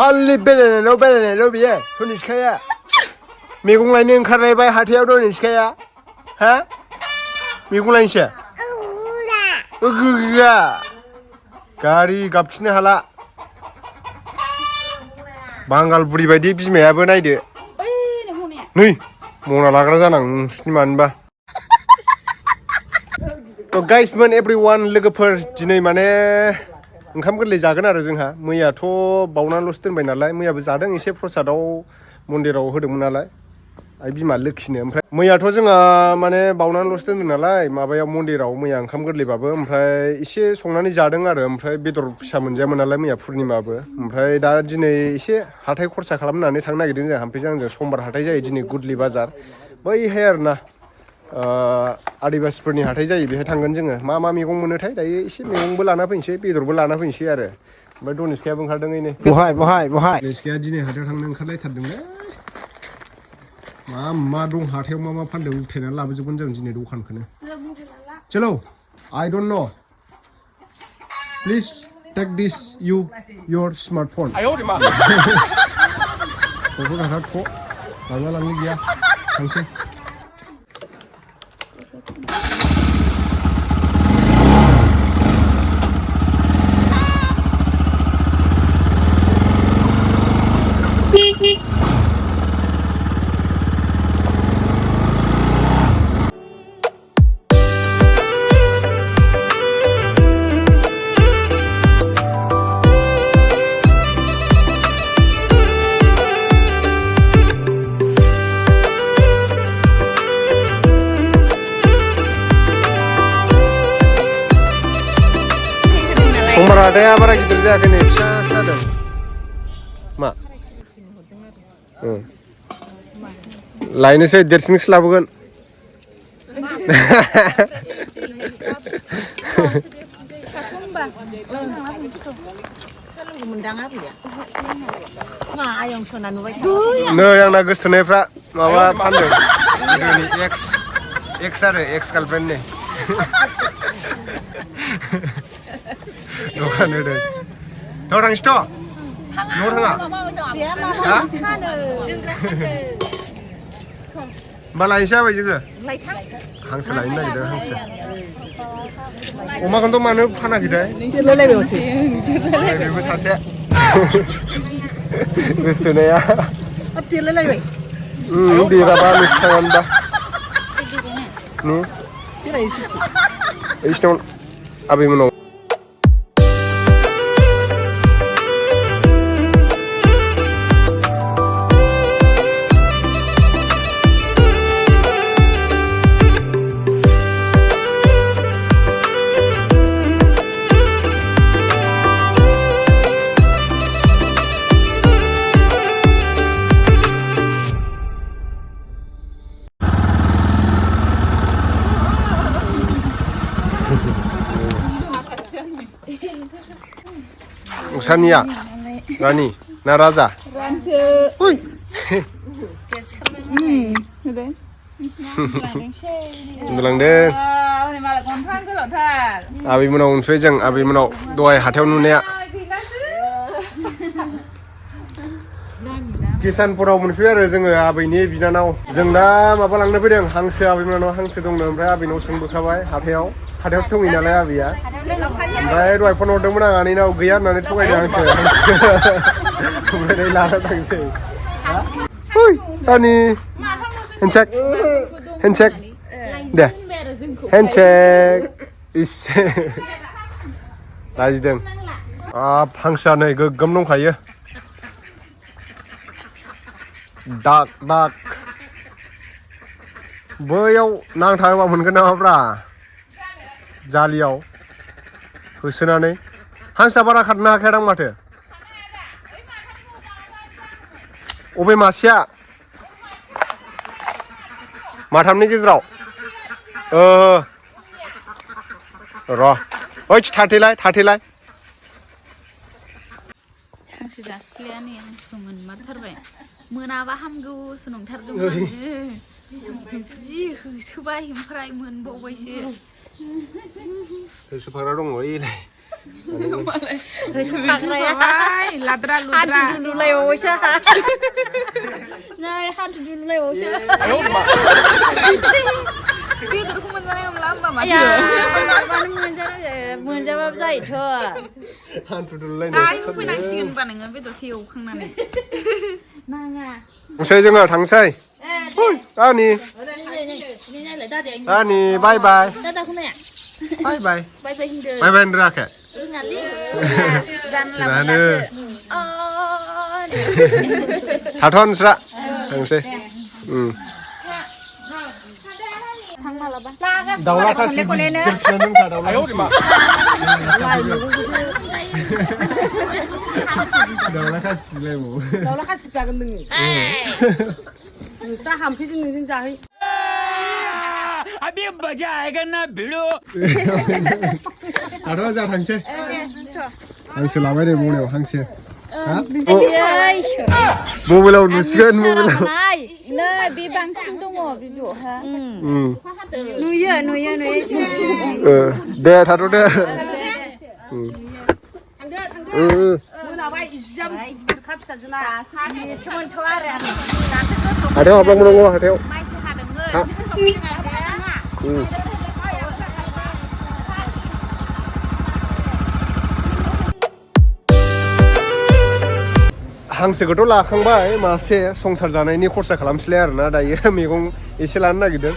खालि बेरायनायल' बियो थनिसखाया मैगं लायनो ओंखारलायबाय हाथायाव थनिसखाया हा मैगं लायनोसै गैया गारि गाबथिनो हाला बांगाल बुरि बायदि बिमायाबो नायदो नै मना लाग्रा जानां नोंसिनि मानोबा गाइसमोन एभरिवान लोगोफोर दिनै माने ओंखाम गोरलै जागोन आरो जोंहा मैयाथ' बावनानैल'सो दोनबाय नालाय मैयाबो जादों एसे प्रसादाव मन्दिराव होदोंमोन नालाय आइ बिमा लोखिनो ओमफ्राय मैयाथ' जोंहा माने बावनानैल'सो दोनदों नालाय माबायाव मन्दिराव मैया ओंखाम गोरलैबाबो ओमफ्राय एसे संनानै जादों आरो ओमफ्राय बेदर फिसा मोनजायामोन नालाय मैया पुर्निमाबो ओमफ्राय दा दिनै एसे हाथाय खरसा खालामनानै थांनो नागिरदों जोंहा ओमफ्राय आंजों समबार हाथाय जायो दिनै गुदलि बाजार बैहाय आरोना आदिबासिफोरनि हाथाय जायो बेहाय थांगोन जोङो मा मा मैगं मोनोथाय दायो एसे मैगंबो लाना फैनोसै बेदरबो लाना फैनोसै आरो ओमफ्राय दनिसखायाबो ओंखारदों ओइनै बहाय दनिसखाया दिनै हाथायाव थांनो ओंखारलायथारदोंलै मा दं हाथायाव मा फानदों उथायनानै लाबोजोबगोन जों दिनै दखानखौनो चलो I don't know please take this your smartphone फट' थाथाथ' लांनो गैया थांसै समबार हाथाया बारा गिदिर जायाखै नै फिसा जादों मा लायनोसै देरसिनसो लाबोगोन नै आंना गोसथोनायफ्रा माबा फानदों गोदोनि एक्स आरो एक्स गार्लफ्रेन्डनि दखान होदों थ' थांसैथ' न'आव थाङा होमबा लायनोसै आबै जोङो हांसो लायनो नागिरदों हांसो अमाखौनोथ' मानो फानाखैथाय बेबो सासे गोसथोनाया देराबा नोंसो थाङानोबा इसिनाव आबैमोनाव Sania, Rani, na Raza. Ui. Udah Abi menau unfejeng, abi menau doai hatel nunia. Kisan purau munfir आरो जोङो आबैनि बिनानाव जों दा माबा लांनो फैदों हांसो आबै मोनाव हांसो दंनो ओमफ्राय आबैनाव सोंबोखाबाय हाथायावसो दंहैयो नालाय आबैया ओमफ्राय दहाय फन हरदोंमोन आं आनैनाव गैया होननानै थगायदों आंखौ ओमफ्राय लाना थांसै ओइ आनि हेन्डशेक दे हेन्डशेक इसे लाजिदों हांसोआ नै गोगोम दंखायो दाक बैयाव नांथाबा मोनगोन नामाब्रा जालियाव होसोनानै हांसोआ बारा खारनो हाखायादां माथो अबे मासेया माथामनि गेजेराव र' ओइ थाथैलाय हांसो जासिफ्लाया नै हांसोखौ मोनमारथारबाय मोनाबा हामगौसो नंथारदोंमोन जि होसोबाय ओमफ्राय मोनबावबायसो होसोफाग्रा दङ ओइलाय लाद्रा लुद्रा हान्थु दुलुलायबावबायसो नै हान्थु दुलुलायबावबायसो बेदरखौ मोनजानाय नंला होमबा माथो मानो मोनजाबाबो जायोथ' हान्थु दुलुलायनाय दाहाय होफैनांसिगोन होनबा नोङो बेदरखौ एवखांनानै नाङा थांसै जोङो थांसै दानि बाय बाय दादाखौ नाया बाय बाय बाय बाय होनदो बाय बाय होनराखै रोङालै जानला जानो मोनलासो थाथ'नोस्रा थांसै थां मालाबा दाउला खासि दाउला खासिलायबावो दाउला खासि जागोन नोङो नोंस्रा हामफैदों नोंजों जाहै अभी मजा आएगा ना भिड़ो आरो जा थांसै हांसो लाबाय दे मबाइलाव हांसो मबाइलाव नुसिगोन मबाइलाव नै बे बांसिन दङ भिडिअ'हा नुयो दे थाथ' दे मोनाबाय इजाम गिदिरखा फिसाजोना एसेमोनथ' आरो हाथायाव हाबलांनांगौ हाथायाव माइसो हादोंमोन हांसोखौथ' लाखांबाय मासे संसार जानायनि खरसा खालामसैलाय आरोना दायो मैगं एसे लानो नागिरदों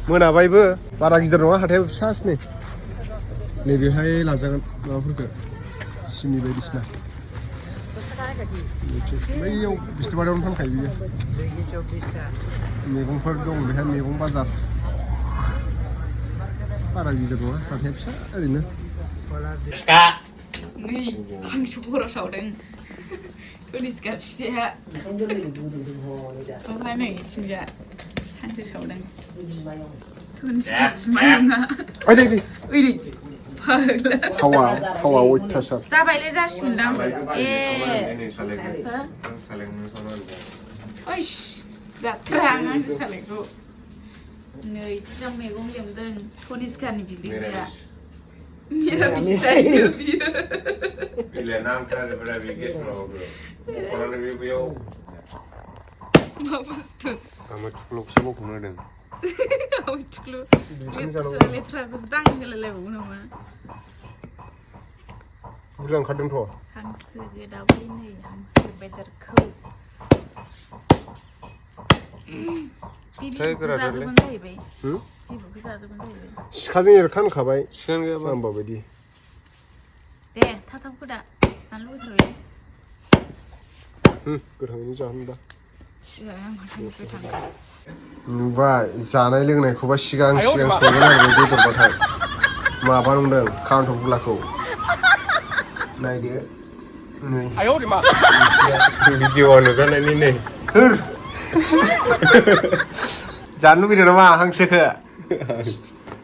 मोनाबायबो बारा गिदिर नङा हाथायाव फिसासो नैबेहाय लाजागोन माबाफोरखौ सिनि बायदिसिना बैयाव बिस्थिबारावनो फानखायो बियो मैगंफोर दं बेहाय मैगं बाजार बारा गिदिर नङा हाथाया फिसा ओरैनो नै हांसो खर' सावदों पुलिसका फिफाया ओमफ्राय नै थिंजा हांसो सावदों पुलिसका बिमायंआ ओइ फाग्ला थावा अयथासार जाबायलै जासिगोनदां ओइस जाथ्रा आं हांसो सालायखौ नै थिजा मैगं लेमदों पुलिसकानि बिलोआ मिरामिस जायो बियो मा बुस्थु थुख्ल'खौसो मावख'नो होदों थुख्लु लेथ्राखौसो दांहोलायलायबावो नामा बुरजा ओंखारदोंथ' हांसो गोदाबाय नै हांसो बेदरखौ बिबुखौ जाजोबगोन जाहैबाय बिबुखौ जाजोबगोन जाहैबाय सिखाजों एरखानखाबाय सिखानो गैयाबा होमबा बायदि दे थाब गोदा जानो लुबैथारबाय गोथाङैनो जाहोन दा गोथां नुबाय जानाय लोंनायखौबा सिगां संगोन आरो बेदरबाथाय माबा नंदों काउन्टार बुलाखौ नायदो भिडिअ नुजानायनि नै जानो लुबैदों नामा हांसोखौ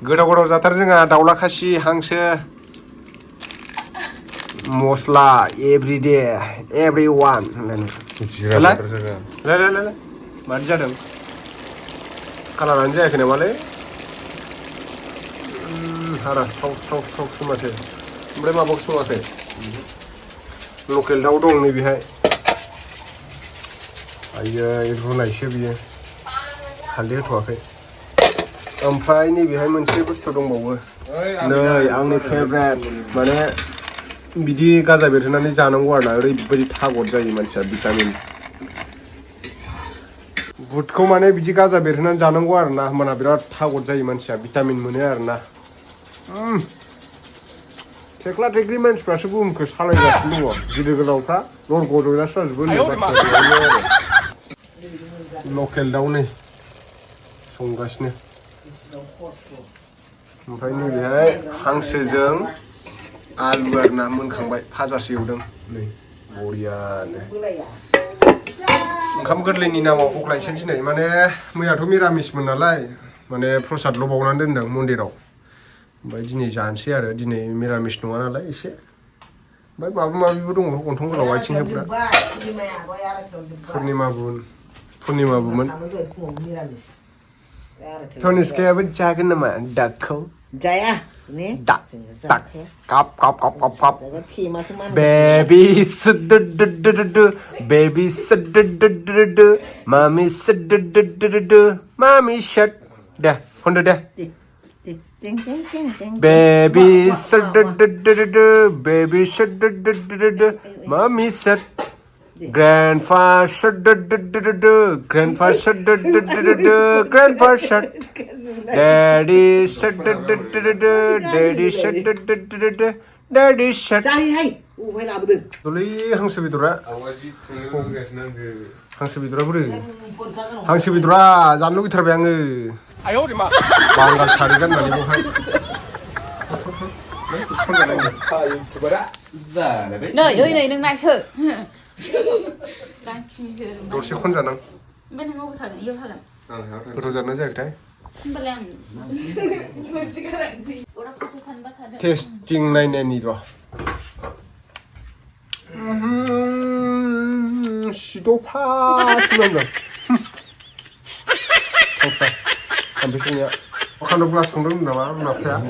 गोदाव जाथार जोंहा दाउला खासि हांसो मस्ला एभ्रिडे एभ्रि वान होनलाय मादि जादों कालारानो जायाखै नामालै हारा स्राव माथो ओमफ्राय माबाखौ सङाखै लकेल दाउ दं नैबेहाय आयै रुनायसो बियो हालदै होथ'वाखै ओमफ्राय नैबेहाय मोनसे बुस्थु दंबावो नै आंनि फेभरेट माने बिदि गाजा बेरहोनानै जानांगौ आरोना ओरैबायदि थागद जायो मानसिया भिटामिन बुटखौ माने बिदि गाजा बेरहोनानै जानांगौ आरोना होमबाना बिराद थागद जायो मानसिया भिटामिन मोनो आरोना थेख्ला थेख्लि मानसिफ्रासो बुहुमखौ सालायगासिनो दङ गिदिर गोलावफ्रा लरग' जयलासो जाजोबो लकेल दाउ नै संगासिनो ओमफ्राय नैबेहाय हांसोजों आलु आरोना मोनखांबाय फाजासो एवदों नै बरियानो ओंखाम गोरलैनि नामाव हख्लायनोसै दिनै माने मैयाथ' मिरामिसमोन नालाय माने प्रसादल' बावनानै दोनदों मन्दिराव ओमफ्राय दिनै जानोसै आरो दिनै मिरामिस नङा नालाय एसे ओमफ्राय माबा माबिबो दङ गन्थं गोलाव आथिं होग्रा पुर्निमाबोमोन तनिष्कायाबो जागोन नामा दागखौ Jaya. Nih. 딱, 딱. 갑. Jaga thi masuk mana? 베이비 스드드드드드 베이비 스드드드드 마미 스드드드드 마미 샷 네, 혼자 돼. Ting. 베이비 스드드드드 베이비 스드드드드 마미 샷 grandpa 스드드드드 grandpa 스드드드드 grandpa 샷 daddy 스드드드드 daddy 스드드드드 daddy 샷 Jaya hai. Phải làm được. 돌리 항수 비돌아 아버지 생각하시는 그 항수 비돌아 그래 Con cá nó. 항수 비돌아 잔루기 트라베 양을 아유 우리 마 왕가 사리가 나니 뭐 할. nơi ơi này đừng lại sợ đang chi sợ 도시 혼자는 bên ngô thật yêu thật 그러잖아 제 bên làm chỉ có làm gì ora có cho thân bắt thật 테스팅 라인 애니로 시도 파스는다 오빠 안 비슷냐 칸도 블라스 정도는 나와 나야